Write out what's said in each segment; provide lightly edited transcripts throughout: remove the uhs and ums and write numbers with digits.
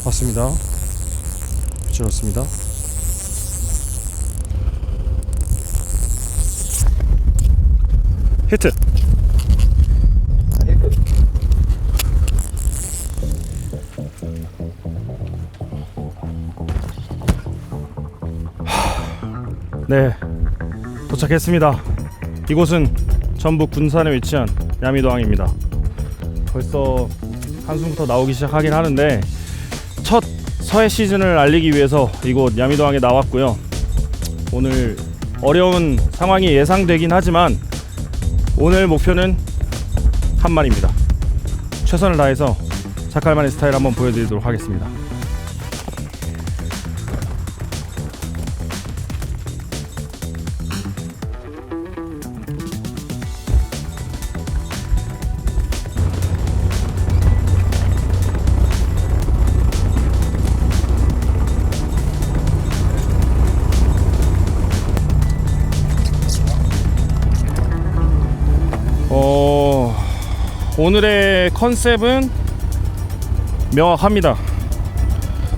왔습니다. 붙여놨습니다. 히트. 네, 도착했습니다. 이곳은 전북 군산에 위치한 야미도항입니다. 벌써 한숨부터 나오기 시작하긴 하는데 첫 서해 시즌을 알리기 위해서 이곳 야미도항에 나왔고요. 오늘 어려운 상황이 예상되긴 하지만 오늘 목표는 한만입니다. 최선을 다해서 자칼만의 스타일 한번 보여드리도록 하겠습니다. 오늘의 컨셉은 명확합니다.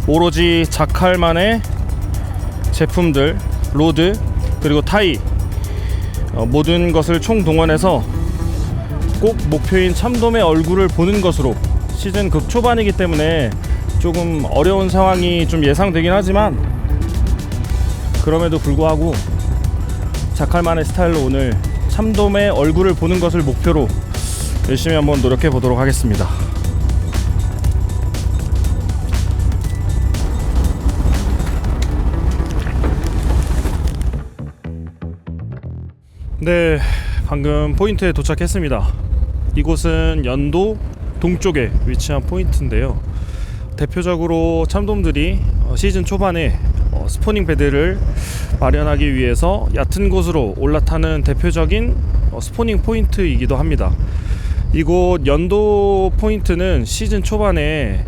오로지 자칼만의 제품들, 로드 그리고 타이 모든 것을 총동원해서 꼭 목표인 참돔의 얼굴을 보는 것으로, 시즌 극초반이기 때문에 조금 어려운 상황이 좀 예상되긴 하지만 그럼에도 불구하고 자칼만의 스타일로 오늘 참돔의 얼굴을 보는 것을 목표로 열심히 한번 노력해 보도록 하겠습니다. 네, 방금 포인트에 도착했습니다. 이곳은 연도 동쪽에 위치한 포인트인데요. 대표적으로 참돔들이 시즌 초반에 스포닝 베드를 마련하기 위해서 얕은 곳으로 올라타는 대표적인 스포닝 포인트이기도 합니다. 이곳 연도 포인트는 시즌 초반에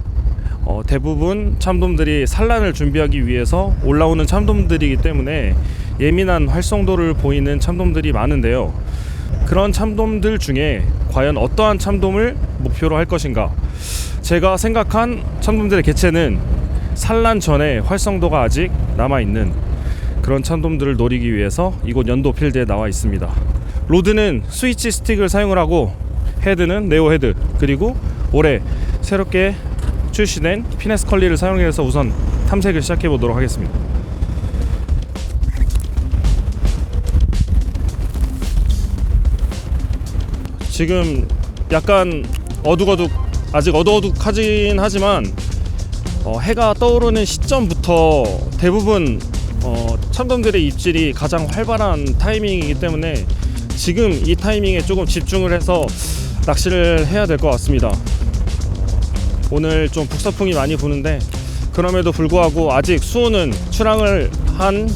대부분 참돔들이 산란을 준비하기 위해서 올라오는 참돔들이기 때문에 예민한 활성도를 보이는 참돔들이 많은데요. 그런 참돔들 중에 과연 어떠한 참돔을 목표로 할 것인가? 제가 생각한 참돔들의 개체는 산란 전에 활성도가 아직 남아있는 그런 참돔들을 노리기 위해서 이곳 연도 필드에 나와 있습니다. 로드는 스위치 스틱을 사용을 하고 헤드는 네오 헤드, 그리고 올해 새롭게 출시된 피네스 컬리를 사용해서 우선 탐색을 시작해 보도록 하겠습니다. 지금 약간 아직 어둑어둑하긴 하지만 해가 떠오르는 시점부터 대부분 참돔들의 입질이 가장 활발한 타이밍이기 때문에 지금 이 타이밍에 조금 집중을 해서 낚시를 해야 될 것 같습니다. 오늘 좀 북서풍이 많이 부는데 그럼에도 불구하고 아직 수온은 출항을 한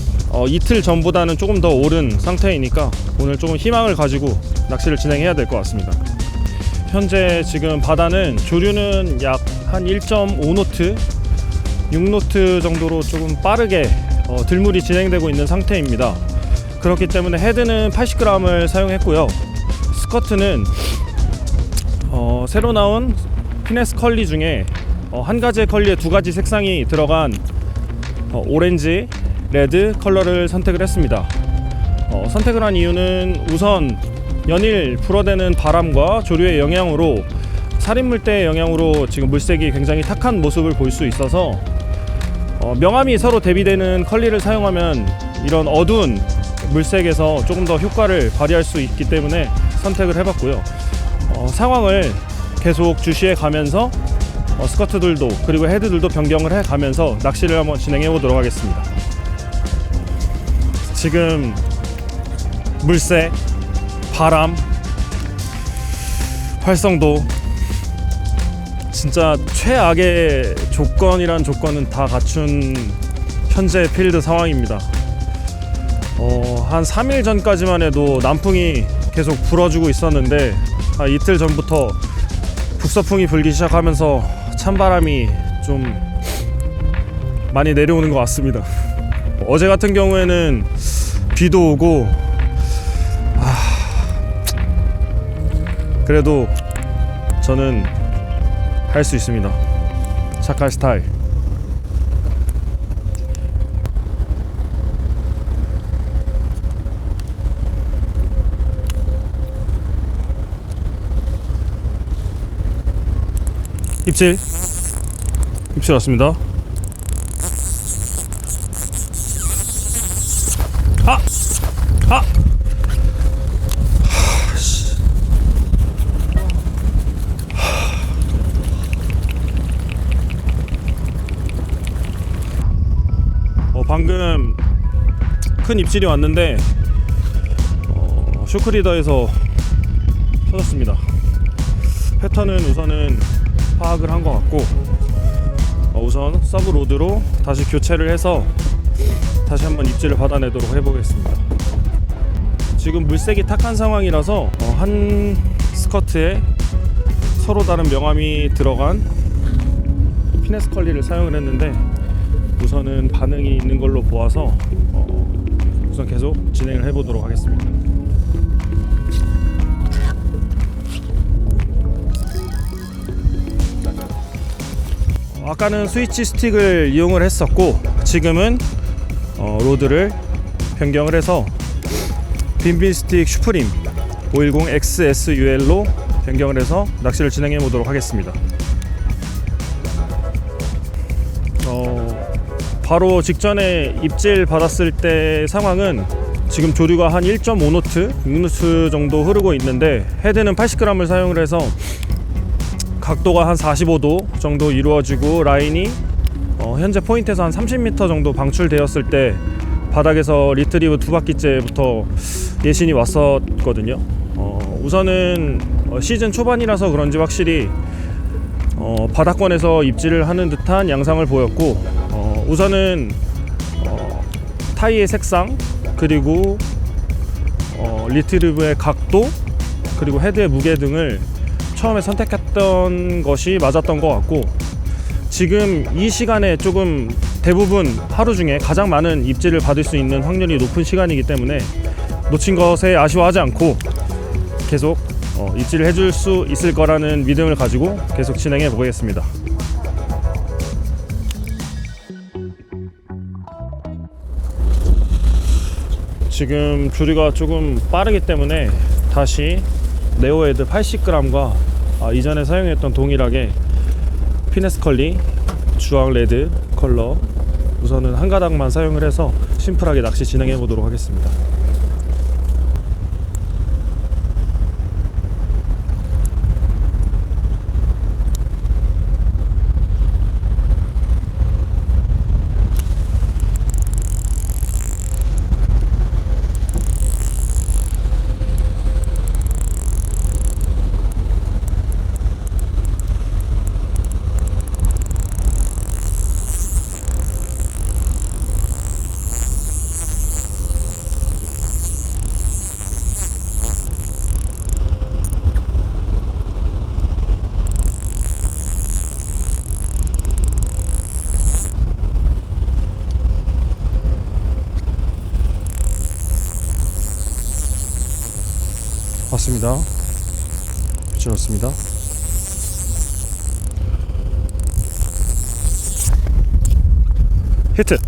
이틀 전보다는 조금 더 오른 상태이니까 오늘 조금 희망을 가지고 낚시를 진행해야 될 것 같습니다. 현재 지금 바다는 조류는 약 한 1.5노트, 6노트 정도로 조금 빠르게 들물이 진행되고 있는 상태입니다. 그렇기 때문에 헤드는 80g을 사용했고요. 스커트는 새로 나온 피네스 컬리 중에 한 가지의 컬리에 두 가지 색상이 들어간 오렌지, 레드 컬러를 선택을 했습니다. 선택을 한 이유는 우선 연일 불어대는 바람과 조류의 영향으로, 살인물대의 영향으로 지금 물색이 굉장히 탁한 모습을 볼 수 있어서 명암이 서로 대비되는 컬리를 사용하면 이런 어두운 물색에서 조금 더 효과를 발휘할 수 있기 때문에 선택을 해봤고요. 상황을 계속 주시해 가면서 스커트들도 그리고 헤드들도 변경을 해 가면서 낚시를 한번 진행해 보도록 하겠습니다. 지금 물색, 바람, 활성도, 진짜 최악의 조건이란 조건은 다 갖춘 현재 필드 상황입니다. 한 3일 전까지만 해도 남풍이 계속 불어주고 있었는데 이틀 전부터 북서풍이 불기 시작하면서 찬바람이 좀 많이 내려오는 것 같습니다. 어제 같은 경우에는 비도 오고 그래도 저는 할 수 있습니다. 자칼 스타일 입질 왔습니다. 아! 아! 방금 큰 입질이 왔는데 쇼크리더에서 터졌습니다. 패턴은 우선은 파악을 한 것 같고 우선 서브로드로 다시 교체를 해서 다시 한번 입질을 받아내도록 해보겠습니다. 지금 물색이 탁한 상황이라서 한 스커트에 서로 다른 명암이 들어간 피네스 컬리를 사용을 했는데 우선은 반응이 있는 걸로 보아서 우선 계속 진행을 해보도록 하겠습니다. 아까는 스위치 스틱을 이용을 했었고 지금은 로드를 변경을 해서 빈빈 스틱 슈프림 510 XSUL로 변경을 해서 낚시를 진행해 보도록 하겠습니다. 바로 직전에 입질 받았을 때 상황은 지금 조류가 한 1.5노트, 6노트 정도 흐르고 있는데 헤드는 80g을 사용을 해서 각도가 한 45도 정도 이루어지고 라인이 현재 포인트에서 한 30m 정도 방출되었을 때 바닥에서 리트리브 2바퀴째부터 예신이 왔었거든요. 우선은 시즌 초반이라서 그런지 확실히 바닥권에서 입질을 하는 듯한 양상을 보였고 우선은 타이의 색상 그리고 리트리브의 각도 그리고 헤드의 무게 등을 처음에 선택했던 것이 맞았던 것 같고 지금 이 시간에 조금 대부분 하루 중에 가장 많은 입질을 받을 수 있는 확률이 높은 시간이기 때문에 놓친 것에 아쉬워하지 않고 계속 입질을 해줄 수 있을 거라는 믿음을 가지고 계속 진행해 보겠습니다. 지금 조류가 조금 빠르기 때문에 다시 네오헤드 80g과 이전에 사용했던 동일하게 피네스 컬리 주황 레드 컬러 우선은 한 가닥만 사용을 해서 심플하게 낚시 진행해 보도록 하겠습니다. 왔습니다. 붙여졌습니다. 히트.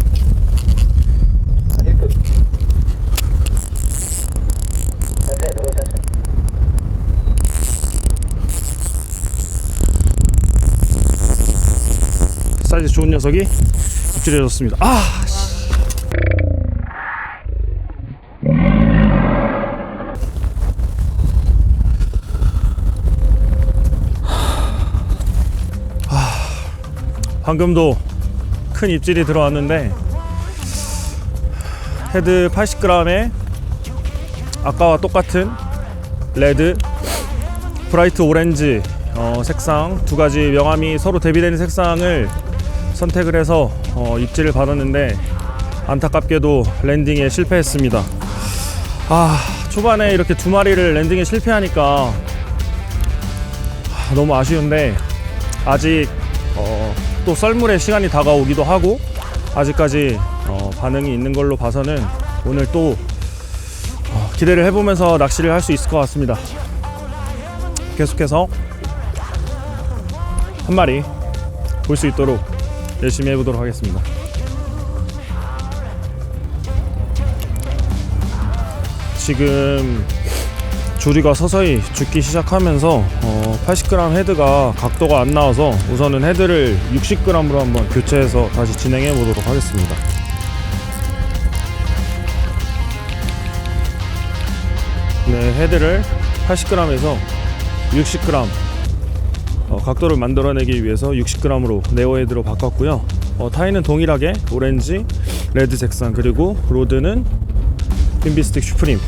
사이즈 좋은 녀석이 입질해졌습니다. 방금도 큰 입질이 들어왔는데 헤드 80g에 아까와 똑같은 레드, 브라이트 오렌지 색상 두 가지 명암이 서로 대비되는 색상을 선택을 해서 입질을 받았는데 안타깝게도 랜딩에 실패했습니다. 초반에 이렇게 두 마리를 랜딩에 실패하니까 너무 아쉬운데 아직 또 썰물의 시간이 다가오기도 하고 아직까지 반응이 있는 걸로 봐서는 오늘 또 기대를 해보면서 낚시를 할 수 있을 것 같습니다. 계속해서 한 마리 볼 수 있도록 열심히 해보도록 하겠습니다. 지금 조리가 서서히 죽기 시작하면서 80g 헤드가 각도가 안 나와서 우선은 헤드를 60g으로 한번 교체해서 다시 진행해 보도록 하겠습니다. 네, 헤드를 80g에서 60g 각도를 만들어내기 위해서 60g으로 네오 헤드로 바꿨고요. 타이는 동일하게 오렌지, 레드 색상, 그리고 로드는 빈비스틱 슈프림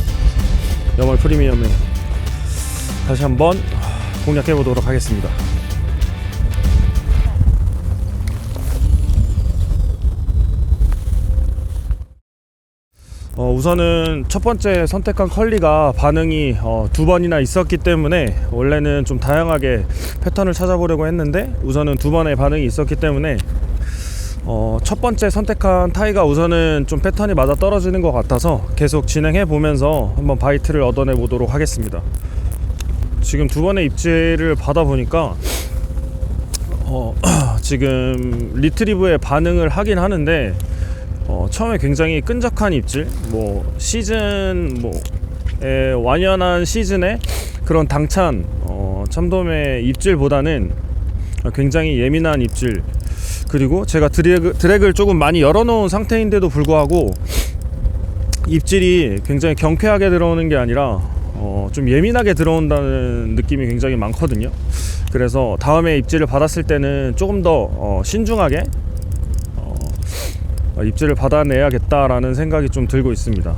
여멀 프리미엄을 다시 한번 공략해 보도록 하겠습니다. 우선은 첫 번째 선택한 컬리가 반응이 두 번이나 있었기 때문에 원래는 좀 다양하게 패턴을 찾아보려고 했는데 우선은 두 번의 반응이 있었기 때문에 첫 번째 선택한 타이가 우선은 좀 패턴이 맞아 떨어지는 것 같아서 계속 진행해 보면서 한번 바이트를 얻어내 보도록 하겠습니다. 지금 두 번의 입질을 받아 보니까 지금 리트리브에 반응을 하긴 하는데 처음에 굉장히 끈적한 입질, 시즌 완연한 시즌의 그런 당찬 참돔의 입질보다는 굉장히 예민한 입질, 그리고 제가 드랙을 조금 많이 열어놓은 상태인데도 불구하고 입질이 굉장히 경쾌하게 들어오는 게 아니라 좀 예민하게 들어온다는 느낌이 굉장히 많거든요. 그래서 다음에 입질을 받았을 때는 조금 더 신중하게 입질을 받아내야겠다라는 생각이 좀 들고 있습니다.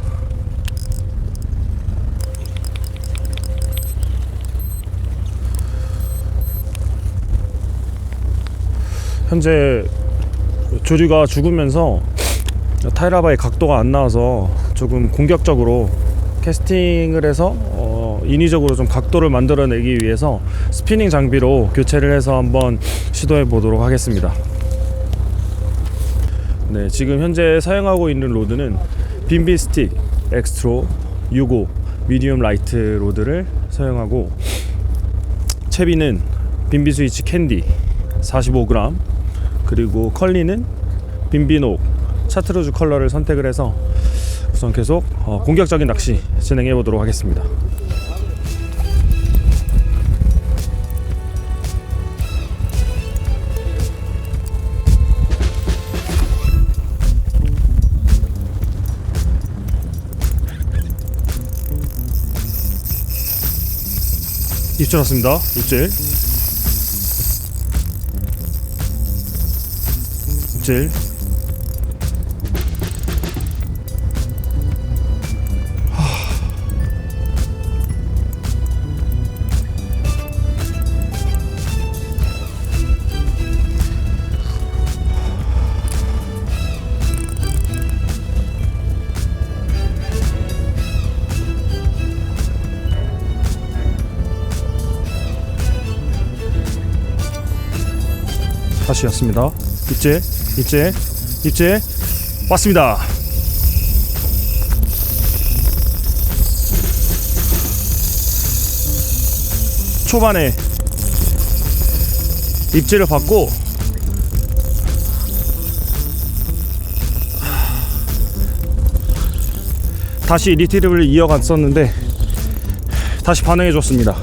현재 조류가 죽으면서 타이라바의 각도가 안 나와서 조금 공격적으로 캐스팅을 해서 인위적으로 좀 각도를 만들어내기 위해서 스피닝 장비로 교체를 해서 한번 시도해 보도록 하겠습니다. 네, 지금 현재 사용하고 있는 로드는 빈비스틱 엑스트로 65 미디움 라이트 로드를 사용하고, 채비는 빈비스위치 캔디 45g, 그리고 컬리는 빈비녹 차트루즈 컬러를 선택을 해서 우선 계속 공격적인 낚시 진행해 보도록 하겠습니다. 입질 왔습니다. 입질. 다시 왔습니다. 입질 왔습니다. 초반에 입질을 받고 다시 리트리브를 이어갔었는데 다시 반응해 줬습니다.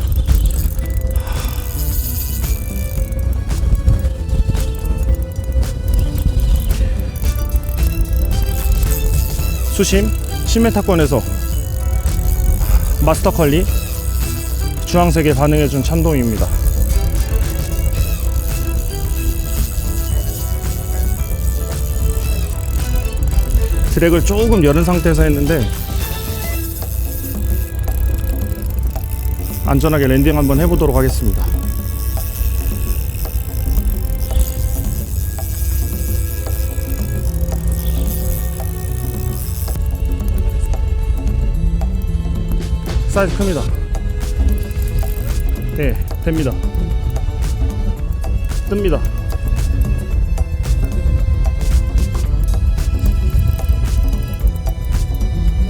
수심 10m권에서 마스터 컬리 주황색에 반응해준 참돔입니다. 드랙을 조금 열은 상태에서 했는데 안전하게 랜딩 한번 해보도록 하겠습니다. 사이즈 큽니다. 네, 됩니다. 뜹니다.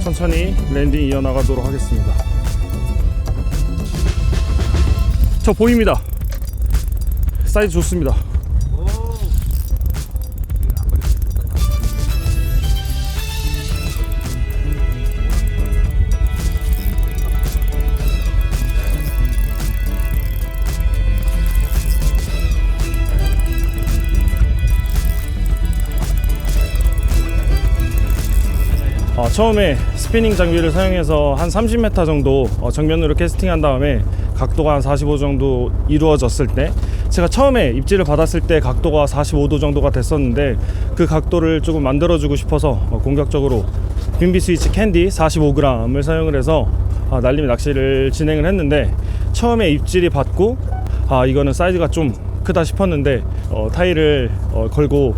천천히 랜딩 이어나가도록 하겠습니다. 저 보입니다. 사이즈 좋습니다. 처음에 스피닝 장비를 사용해서 한 30m 정도 정면으로 캐스팅한 다음에 각도가 한 45 정도 이루어졌을 때, 제가 처음에 입질을 받았을 때 각도가 45도 정도가 됐었는데 그 각도를 조금 만들어주고 싶어서 공격적으로 빈비 스위치 캔디 45g을 사용을 해서 날림 낚시를 진행을 했는데, 처음에 입질이 받고 이거는 사이즈가 좀 크다 싶었는데 타이를 걸고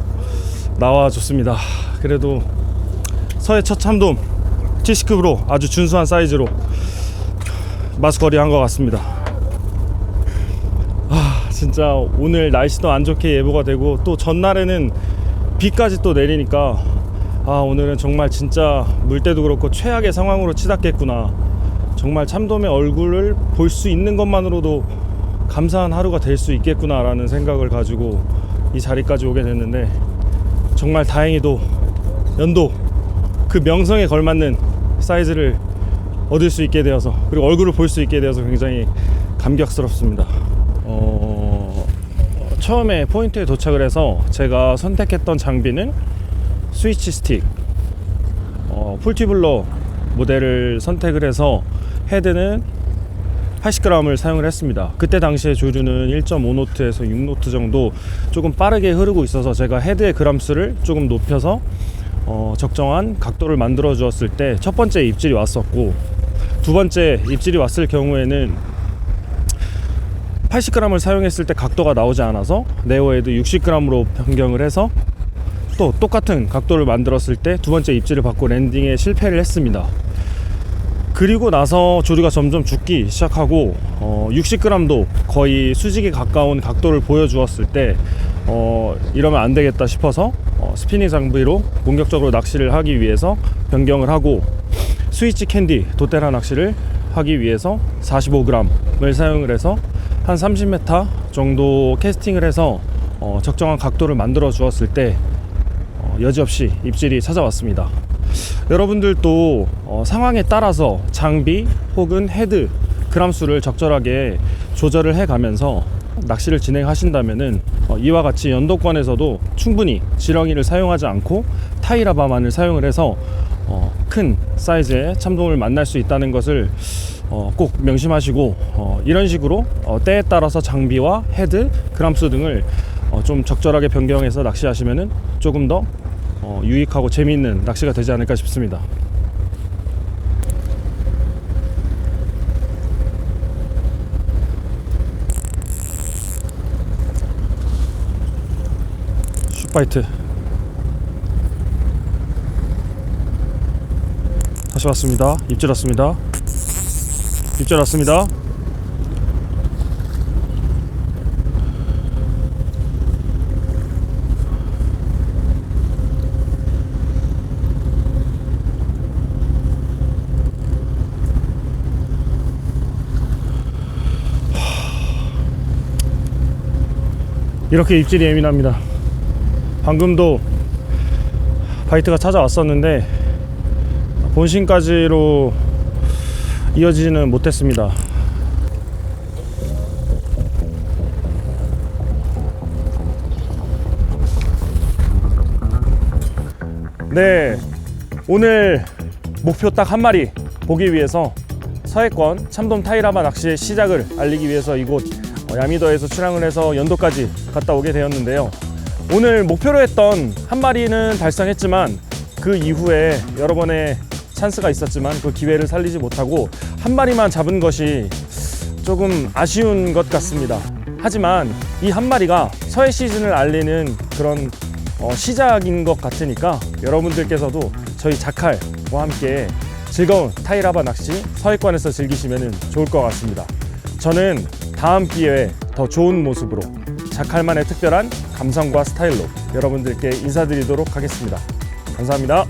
나와줬습니다. 그래도 서해 첫 참돔 70급으로 아주 준수한 사이즈로 마수거리 한 것 같습니다. 진짜 오늘 날씨도 안 좋게 예보가 되고 또 전날에는 비까지 또 내리니까 오늘은 정말 진짜 물때도 그렇고 최악의 상황으로 치닫겠구나, 정말 참돔의 얼굴을 볼 수 있는 것만으로도 감사한 하루가 될 수 있겠구나 라는 생각을 가지고 이 자리까지 오게 됐는데, 정말 다행히도 연도 그 명성에 걸맞는 사이즈를 얻을 수 있게 되어서, 그리고 얼굴을 볼 수 있게 되어서 굉장히 감격스럽습니다. 처음에 포인트에 도착을 해서 제가 선택했던 장비는 스위치 스틱 풀티블러 모델을 선택을 해서 헤드는 80g을 사용을 했습니다. 그때 당시에 조류는 1.5노트에서 6노트 정도 조금 빠르게 흐르고 있어서 제가 헤드의 그람수를 조금 높여서 적정한 각도를 만들어 주었을 때 첫 번째 입질이 왔었고, 두 번째 입질이 왔을 경우에는 80g을 사용했을 때 각도가 나오지 않아서 네오헤드 60g으로 변경을 해서 또 똑같은 각도를 만들었을 때 두 번째 입질을 받고 랜딩에 실패를 했습니다. 그리고 나서 조류가 점점 죽기 시작하고 60g도 거의 수직에 가까운 각도를 보여주었을 때 이러면 안 되겠다 싶어서 스피닝 장비로 공격적으로 낚시를 하기 위해서 변경을 하고, 스위치 캔디 도테라 낚시를 하기 위해서 45g을 사용을 해서 한 30m 정도 캐스팅을 해서 적정한 각도를 만들어 주었을 때 여지없이 입질이 찾아왔습니다. 여러분들도 상황에 따라서 장비 혹은 헤드 그람수를 적절하게 조절을 해 가면서 낚시를 진행하신다면은 이와 같이 연도권에서도 충분히 지렁이를 사용하지 않고 타이라바만을 사용을 해서 큰 사이즈의 참돔을 만날 수 있다는 것을 꼭 명심하시고, 이런 식으로 때에 따라서 장비와 헤드, 그람수 등을 좀 적절하게 변경해서 낚시하시면은 조금 더 유익하고 재미있는 낚시가 되지 않을까 싶습니다. 슛바이트 다시 왔습니다. 입질 왔습니다. 입질 왔습니다. 이렇게 입질이 예민합니다. 방금도 바이트가 찾아왔었는데 본심까지로 이어지지는 못했습니다. 네, 오늘 목표 딱 한 마리 보기 위해서 서해권 참돔 타이라바 낚시의 시작을 알리기 위해서 이곳 야미더에서 출항을 해서 연도까지 갔다 오게 되었는데요. 오늘 목표로 했던 한 마리는 달성했지만 그 이후에 여러 번의 찬스가 있었지만 그 기회를 살리지 못하고 한 마리만 잡은 것이 조금 아쉬운 것 같습니다. 하지만 이 한 마리가 서해 시즌을 알리는 그런 시작인 것 같으니까 여러분들께서도 저희 자칼과 함께 즐거운 타이라바 낚시 서해권에서 즐기시면 좋을 것 같습니다. 저는 다음 기회에 더 좋은 모습으로 자칼만의 특별한 감성과 스타일로 여러분들께 인사드리도록 하겠습니다. 감사합니다.